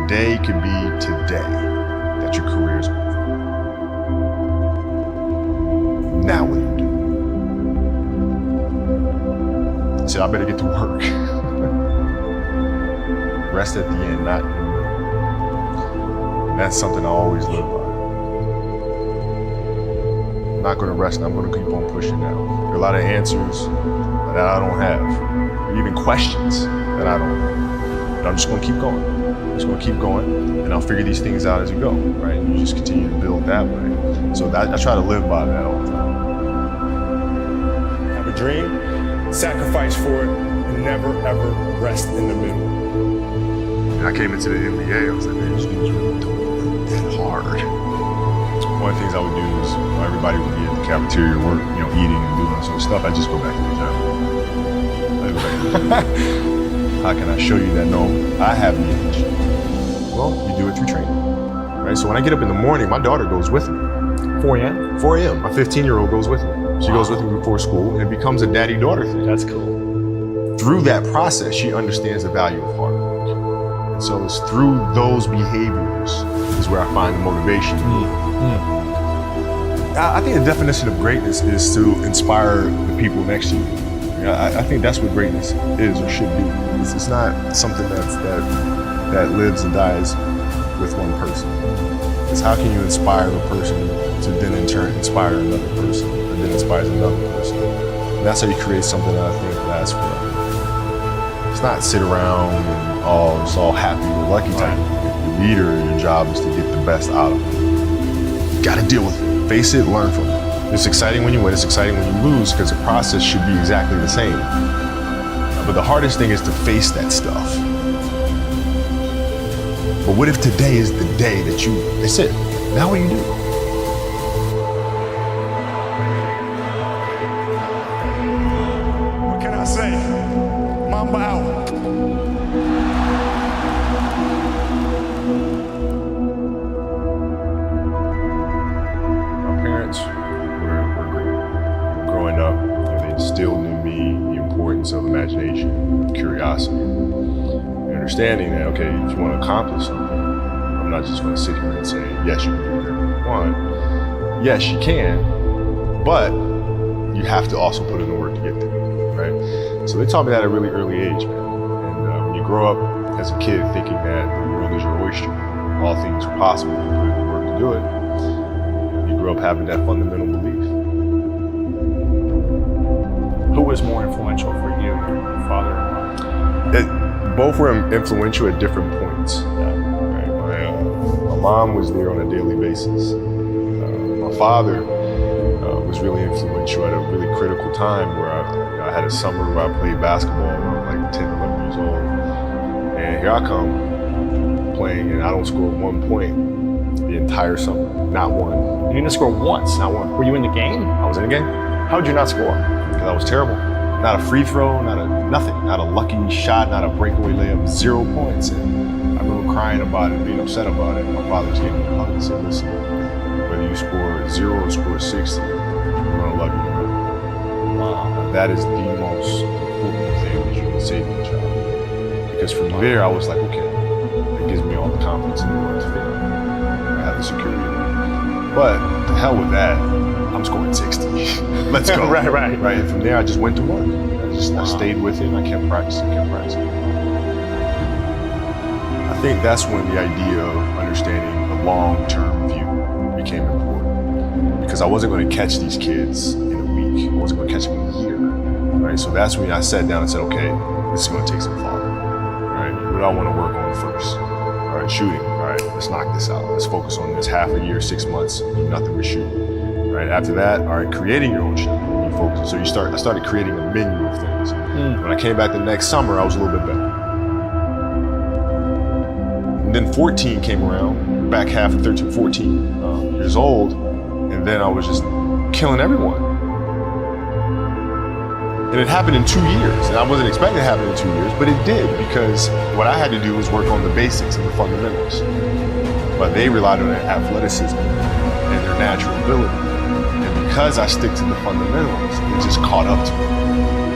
day could be today that your career is over. Now what do you do? So I better get to work. Rest at the end, not in the middle. And that's something I always live by. I'm not gonna rest, and I'm gonna keep on pushing now. There are a lot of answers that I don't have, or even questions that I don't know. But I'm just gonna keep going. I'm just gonna keep going, and I'll figure these things out as you go, right? And you just continue to build that way. So I try to live by that all the time. Have a dream, sacrifice for it, and never ever rest in the middle. And I came into the NBA, I was like, man, this dude's really doing that hard. One of the things I would do is, when everybody would be at the cafeteria or work, eating and doing some stuff, I just go back to the gym. How can I show you that, no, I have the edge? Well, you do it through training, right? So when I get up in the morning, my daughter goes with me. 4 a.m.? 4 a.m. My 15-year-old goes with me. She goes with me before school, and it becomes a daddy-daughter thing. That's cool. Through that process, she understands the value of hard work. And so it's through those behaviors is where I find the motivation. I think the definition of greatness is to inspire the people next to you. I think that's what greatness is or should be. It's not something that lives and dies with one person. It's how can you inspire a person to then in turn inspire another person, and then inspires another person. And that's how you create something that I think lasts forever. It's not sit around and it's all happy-go-lucky type of thing. The leader, your job is to get the best out of it. You gotta deal with it. Face it, learn from it. It's exciting when you win, it's exciting when you lose, because the process should be exactly the same. But the hardest thing is to face that stuff. But what if today is the day that's it? Now what do you do? What can I say? Mamba out. My parents were great. Growing up, they instilled in me the importance of imagination, curiosity, and understanding that, okay, if you want to accomplish something, I'm not just going to sit here and say, yes, you can do whatever you want. Yes, you can, but you have to also put in the work to get there, right? So they taught me that at a really early age, man. And when you grow up as a kid thinking that the world is your oyster, all things are possible, you put in the work to do it, you grow up having that fundamental belief. Who was more influential for you, your father or mother? Both were influential at different points. Right? My mom was there on a daily basis. My father was really influential at a really critical time where I had a summer where I played basketball when I was like 10, 11 years old. And here I come playing and I don't score 1 point the entire summer, not one. You didn't score once? Not one. Were you in the game? I was in the game. How did you not score? Because I was terrible. Not a free throw, nothing. Not a lucky shot, not a breakaway layup, 0 points. And I remember crying about it, being upset about it. My father just gave me a hug and said, listen, whether you score 0 or score 60, we're gonna love you no matter. Wow. That is the most important thing that you can say to a child. Because from there, I was like, okay, that gives me all the confidence in the world to fail. I have the security. But to hell with that, I'm scoring 60. Let's go. Right. And from there, I just went to work. I stayed with it. I kept practicing. I think that's when the idea of understanding a long-term view became important. Because I wasn't going to catch these kids in a week. I wasn't going to catch them in a year. Right? So that's when I sat down and said, okay, this is going to take some thought. Right? What do I want to work on first? All right, shooting. All right, let's knock this out. Let's focus on this half a year, 6 months, do nothing but shooting. Right? After that, all right, creating your own shot. You focus. So I started creating a menu of things. When I came back the next summer, I was a little bit better. And then 14 came around, back half of 13, 14 years old, and then I was just killing everyone. And it happened in 2 years, and I wasn't expecting it to happen in 2 years, but it did, because what I had to do was work on the basics and the fundamentals. But they relied on their athleticism and their natural ability. Because I stick to the fundamentals, it just caught up to me.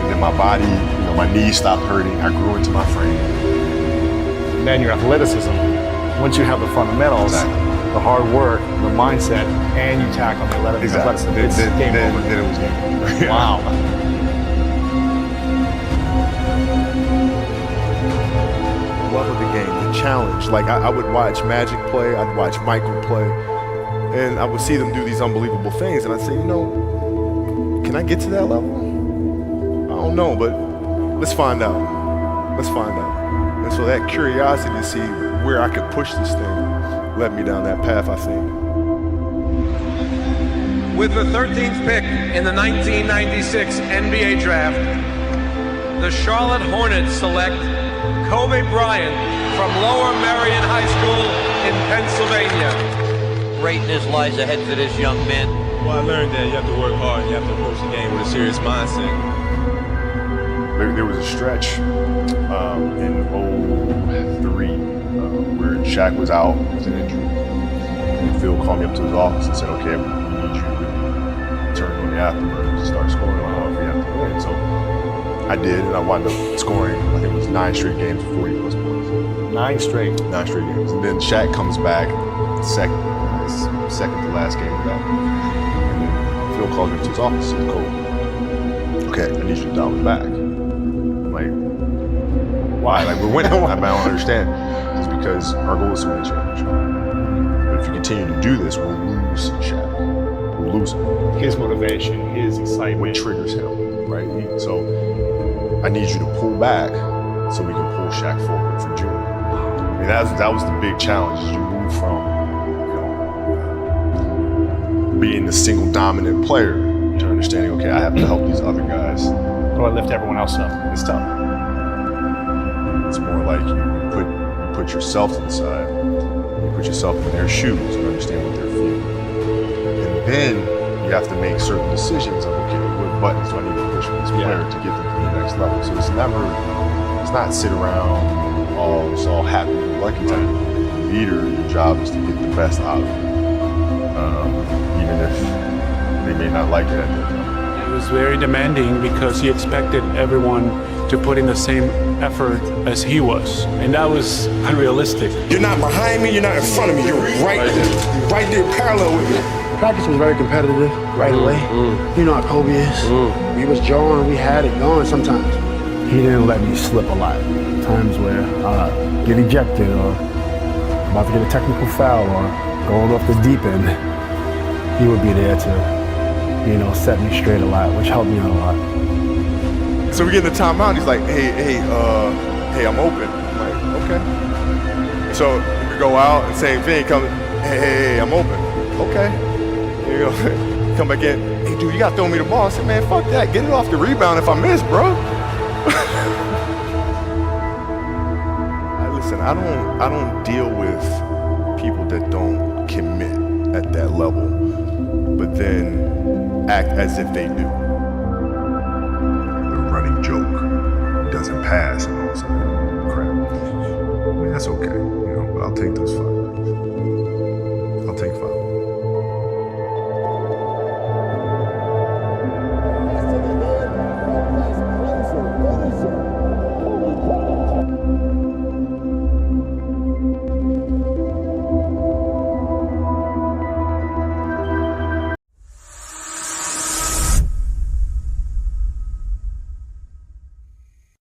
And then my body, my knees stopped hurting. I grew into my frame. And then your athleticism once you have the fundamentals, Exactly. the hard work, the mindset, and you tackle the athleticism, it's game over. Then it was game over. Wow. Love of the game, the challenge. Like I would watch Magic play, I'd watch Michael play, and I would see them do these unbelievable things, and I'd say, you know, can I get to that level? I don't know, but let's find out. Let's find out. And so that curiosity to see where I could push this thing led me down that path, I think. With the 13th pick in the 1996 NBA Draft, the Charlotte Hornets select Kobe Bryant from Lower Merion High School in Pennsylvania. Greatness lies ahead for this young man. Well, I learned that you have to work hard and you have to approach the game with a serious mindset. There was a stretch in 03 where Shaq was out with an injury. And Phil called me up to his office and said, okay, we need you to turn on the afterburners and start scoring on if we have to win. So I did, and I wound up scoring, I think it was 9 straight games of 40 plus points. 9 straight. 9 straight games. And then Shaq comes back, second to last game of that. And then Phil called me to his office and said, Cole, okay, I need you to dial it back. I'm like, why? Like, we're winning. I don't understand. It's because our goal is to win a championship. But if you continue to do this, we'll lose Shaq. We'll lose him. His motivation, his excitement. What triggers him, right? So I need you to pull back so we can pull Shaq forward for June. I mean, that was the big challenge, is you move from, you know, being the single dominant player to understanding, okay, I have to help these other guys. Or lift everyone else up. It's tough. It's more like you put yourself to the side, you put yourself in their shoes and understand what they're feeling. And then you have to make certain decisions of, okay, what buttons do I need to push for this player to get them to the next level? So it's not sit around, it's all happy, lucky type. The leader, your job is to get the best out of them, even if they may not like it at that time. It was very demanding because he expected everyone to put in the same effort as he was, and that was unrealistic. You're not behind me, you're not in front of me, you're right there parallel with me. Practice was very competitive right away. You know how Kobe is. We was jawing, we had it going sometimes. He didn't let me slip a lot. Times where I get ejected or about to get a technical foul or going off the deep end, he would be there to, you know, set me straight a lot, which helped me out a lot. So we get in the timeout, he's like, hey, I'm open. I'm like, okay. So we go out and same thing, come, hey, I'm open. Okay. You go, come back in, hey dude, you gotta throw me the ball. I said, man, fuck that, get it off the rebound if I miss, bro. Listen, I don't deal with people that don't commit at that level, but then act as if they do. The running joke doesn't pass and all that crap. I mean, that's okay, you know, but I'll take those 5 days. I'll take 5.